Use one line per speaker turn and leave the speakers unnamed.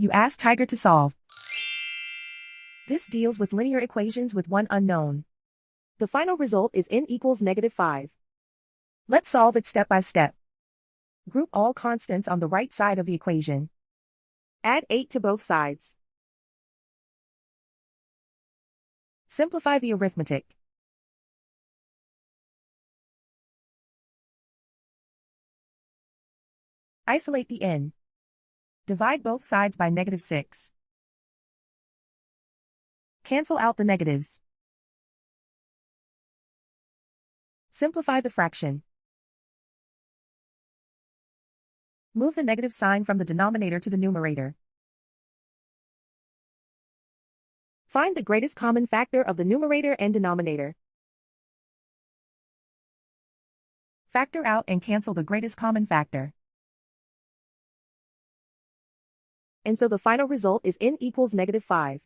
You ask Tiger to solve. This deals with linear equations with one unknown. The final result is n equals -5. Let's solve it step by step. Group all constants on the right side of the equation. Add 8 to both sides. Simplify the arithmetic. Isolate the n. Divide both sides by -6. Cancel out the negatives. Simplify the fraction. Move the negative sign from the denominator to the numerator. Find the greatest common factor of the numerator and denominator. Factor out and cancel the greatest common factor. And so the final result is n equals -5.